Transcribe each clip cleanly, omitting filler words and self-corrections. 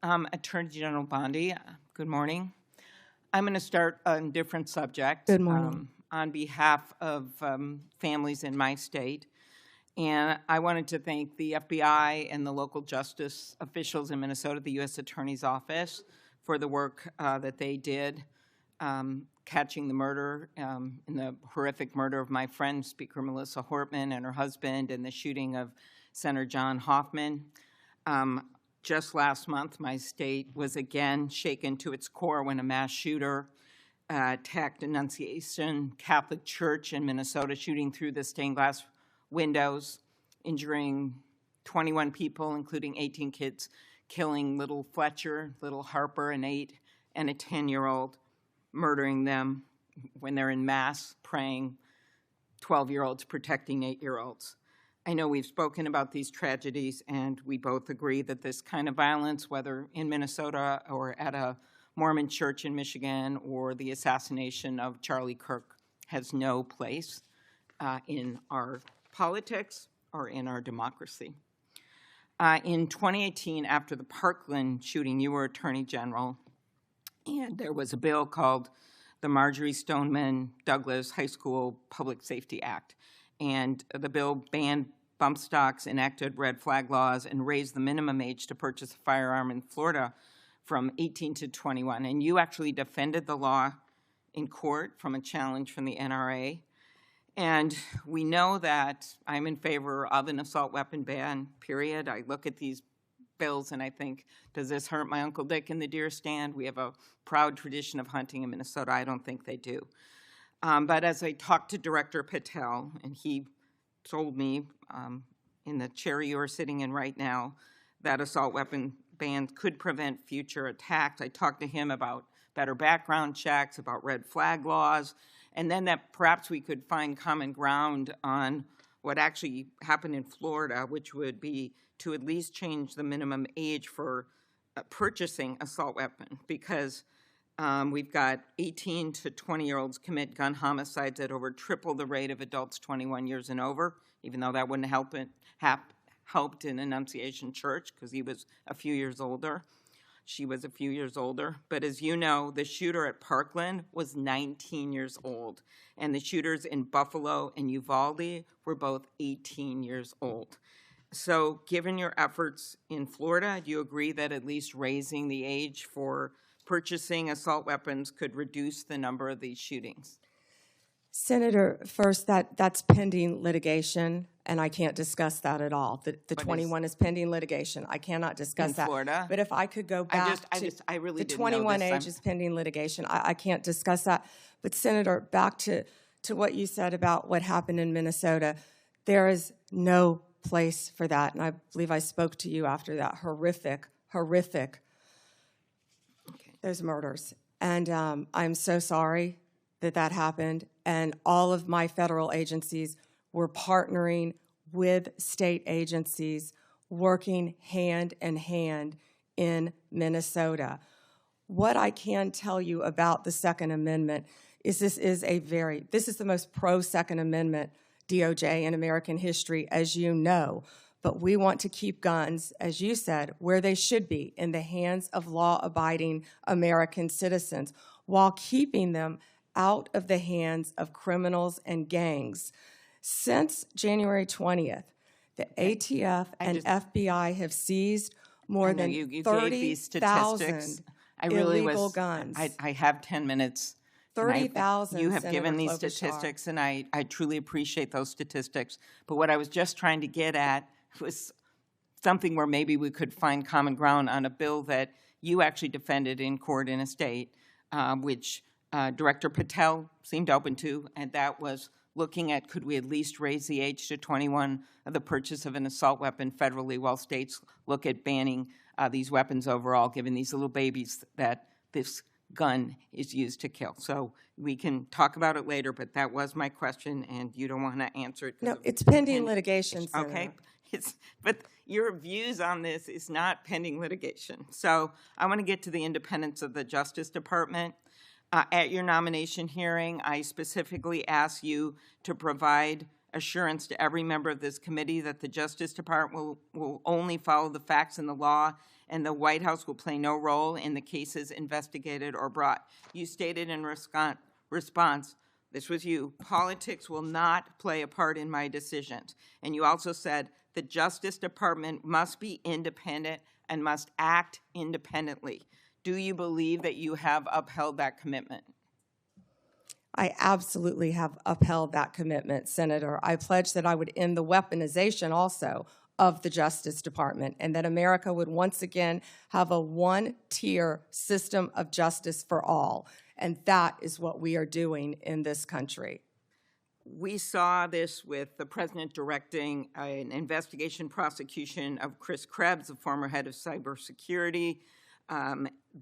Attorney General Bondi, good morning. I'm going to start on a different subject. Good morning. On behalf of families in my state. And I wanted to thank the FBI and the local justice officials in Minnesota, the U.S. Attorney's Office, for the work that they did catching the murder, in the horrific murder of my friend, Speaker Melissa Hortman, and her husband, and the shooting of Senator John Hoffman. Just last month, my state was again shaken to its core when a mass shooter attacked Annunciation Catholic Church in Minnesota, shooting through the stained glass windows, injuring 21 people, including 18 kids, killing little Fletcher, little Harper, an 8 and a 10-year-old, murdering them when they're in mass praying, 12-year-olds protecting 8-year-olds. I know we've spoken about these tragedies, and we both agree that this kind of violence, whether in Minnesota or at a Mormon church in Michigan or the assassination of Charlie Kirk, has no place in our politics or in our democracy. In 2018, after the Parkland shooting, you were Attorney General, and there was a bill called the Marjorie Stoneman Douglas High School Public Safety Act. And the bill banned bump stocks, enacted red flag laws, and raised the minimum age to purchase a firearm in Florida from 18 to 21. And you actually defended the law in court from a challenge from the NRA. And we know that I'm in favor of an assault weapon ban, period. I look at these bills and I think, does this hurt my Uncle Dick in the deer stand? We have a proud tradition of hunting in Minnesota. I don't think they do. But as I talked to Director Patel, and he told me in the chair you are sitting in right now that assault weapon bans could prevent future attacks. I talked to him about better background checks, about red flag laws, and then that perhaps we could find common ground on what actually happened in Florida, which would be to at least change the minimum age for purchasing assault weapon, because we've got 18 to 20-year-olds commit gun homicides at over triple the rate of adults 21 years and over, even though that wouldn't helped in Annunciation Church because he was a few years older. She was a few years older. But as you know, the shooter at Parkland was 19 years old, and the shooters in Buffalo and Uvalde were both 18 years old. So given your efforts in Florida, do you agree that at least raising the age for purchasing assault weapons could reduce the number of these shootings? Senator, first, that's pending litigation, and I can't discuss that at all. The 21 is pending litigation. I cannot discuss that. In Florida? But if I could go back I really the didn't know 21 this. age is pending litigation. I can't discuss that. But Senator, back to what you said about what happened in Minnesota, there is no place for that. And I believe I spoke to you after that horrific, those murders. And I'm so sorry that happened. And all of my federal agencies were partnering with state agencies, working hand in hand in Minnesota. What I can tell you about the Second Amendment is this is the most pro-Second Amendment DOJ in American history, as you know. But we want to keep guns, as you said, where they should be, in the hands of law-abiding American citizens, while keeping them out of the hands of criminals and gangs. Since January 20th, the ATF and FBI have seized more than 30,000 illegal guns. I have 10 minutes. 30,000. You have given these statistics, and I truly appreciate those statistics. But what I was just trying to get at was something where maybe we could find common ground on a bill that you actually defended in court in a state, which Director Patel seemed open to, and that was looking at could we at least raise the age to 21 of the purchase of an assault weapon federally while states look at banning these weapons overall, given these little babies that this gun is used to kill. So we can talk about it later, but that was my question, and you don't want to answer it. No, it's pending litigation, Senator. Okay. But your views on this is not pending litigation. So I want to get to the independence of the Justice Department. At your nomination hearing, I specifically asked you to provide assurance to every member of this committee that the Justice Department will only follow the facts and the law, and the White House will play no role in the cases investigated or brought. You stated in response, this was you, politics will not play a part in my decisions. And you also said the Justice Department must be independent and must act independently. Do you believe that you have upheld that commitment? I absolutely have upheld that commitment, Senator. I pledged that I would end the weaponization also of the Justice Department, and that America would once again have a one-tier system of justice for all. And that is what we are doing in this country. We saw this with the president directing an investigation prosecution of Chris Krebs, the former head of cybersecurity,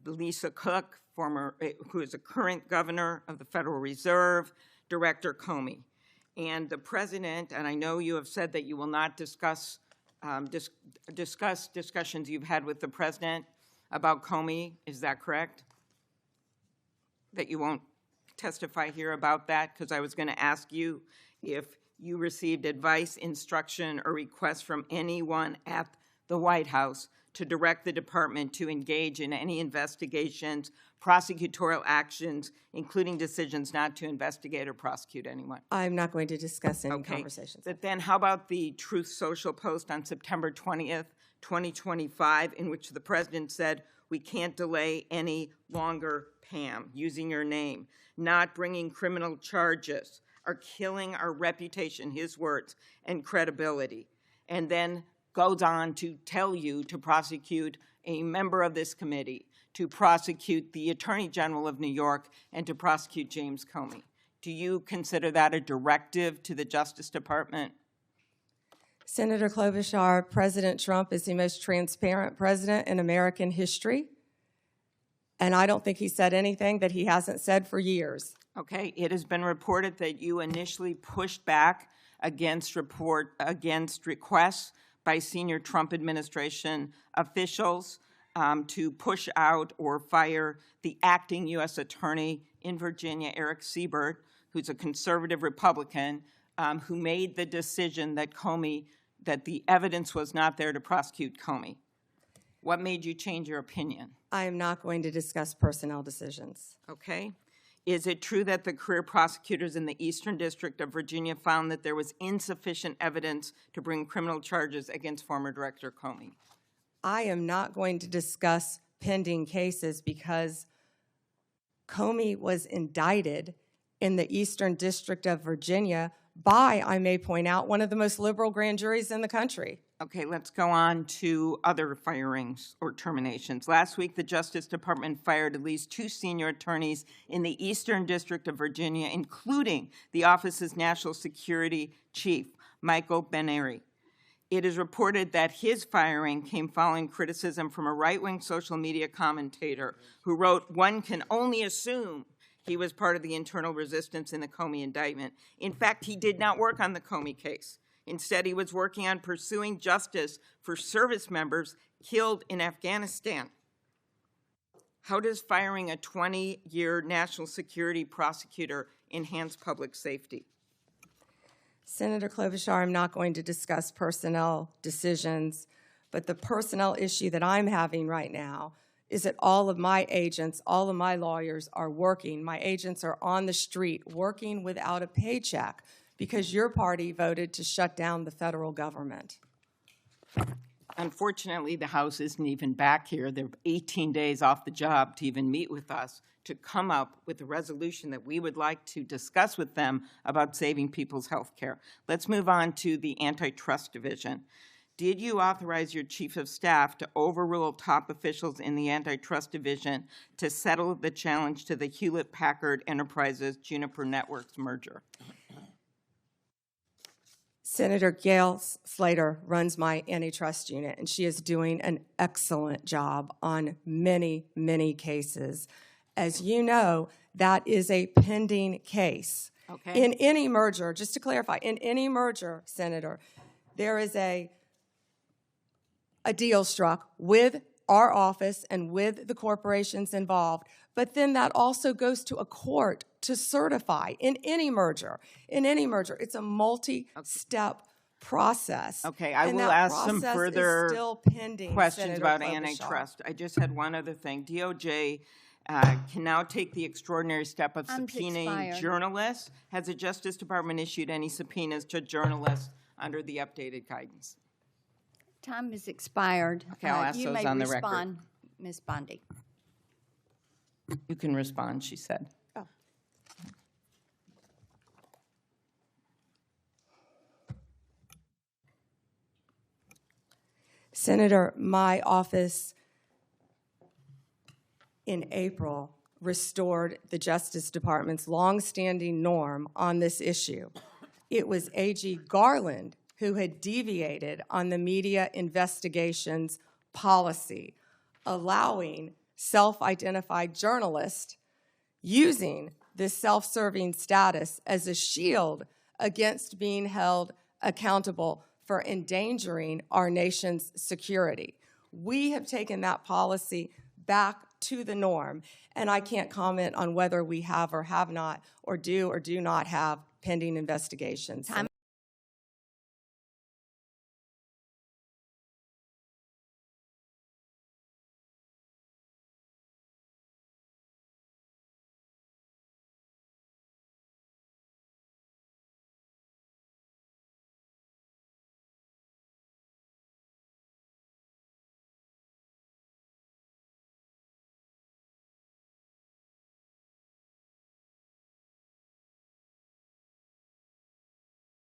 Lisa Cook, who is a current governor of the Federal Reserve, Director Comey. And the president, and I know you have said that you will not discuss discussions you've had with the president about Comey. Is that correct? That you won't testify here about that? Because I was going to ask you if you received advice, instruction, or request from anyone at the White House to direct the department to engage in any investigations, prosecutorial actions, including decisions not to investigate or prosecute anyone. I'm not going to discuss any conversations. But then how about the Truth Social post on September 20th, 2025, in which the president said, "We can't delay any longer, Pam," using your name, "not bringing criminal charges are killing our reputation," his words, "and credibility." And then goes on to tell you to prosecute a member of this committee, to prosecute the Attorney General of New York, and to prosecute James Comey. Do you consider that a directive to the Justice Department? Senator Klobuchar, President Trump is the most transparent president in American history, and I don't think he said anything that he hasn't said for years. Okay, it has been reported that you initially pushed back against requests by senior Trump administration officials to push out or fire the acting U.S. Attorney in Virginia, Eric Siebert, who's a conservative Republican, who made the decision that the evidence was not there to prosecute Comey. What made you change your opinion? I am not going to discuss personnel decisions. Okay. Is it true that the career prosecutors in the Eastern District of Virginia found that there was insufficient evidence to bring criminal charges against former Director Comey? I am not going to discuss pending cases because Comey was indicted in the Eastern District of Virginia by, I may point out, one of the most liberal grand juries in the country. Okay, let's go on to other firings or terminations. Last week, the Justice Department fired at least 2 senior attorneys in the Eastern District of Virginia, including the office's national security chief, Michael Benary. It is reported that his firing came following criticism from a right-wing social media commentator who wrote, "One can only assume he was part of the internal resistance in the Comey indictment." In fact, he did not work on the Comey case. Instead, he was working on pursuing justice for service members killed in Afghanistan. How does firing a 20-year national security prosecutor enhance public safety? Senator Klobuchar, I'm not going to discuss personnel decisions, but the personnel issue that I'm having right now is that all of my agents, all of my lawyers are working. My agents are on the street working without a paycheck because your party voted to shut down the federal government. Unfortunately, the House isn't even back here. They're 18 days off the job to even meet with us to come up with a resolution that we would like to discuss with them about saving people's health care. Let's move on to the Antitrust Division. Did you authorize your Chief of Staff to overrule top officials in the Antitrust Division to settle the challenge to the Hewlett-Packard Enterprises Juniper Networks merger? Senator Gail Slater runs my antitrust unit, and she is doing an excellent job on many, many cases. As you know, that is a pending case. Okay. In any merger, just to clarify, in any merger, Senator, there is a deal struck with our office and with the corporations involved, but then that also goes to a court to certify in any merger. In any merger, it's a multi-step process. Okay, I And will that ask some process is further still pending, questions Senator about Klobuchar. antitrust. I just had one other thing. DOJ can now take the extraordinary step of Time's subpoenaing expired. journalists. Has the Justice Department issued any subpoenas to journalists under the updated guidance? Time is expired. Okay, I'll ask those on the record. You may respond, Ms. Bondi. You can respond, she said. Senator, my office in April restored the Justice Department's longstanding norm on this issue. It was AG Garland who had deviated on the media investigations policy, allowing self-identified journalists using this self-serving status as a shield against being held accountable for endangering our nation's security. We have taken that policy back to the norm, and I can't comment on whether we have or have not, or do not have pending investigations. Time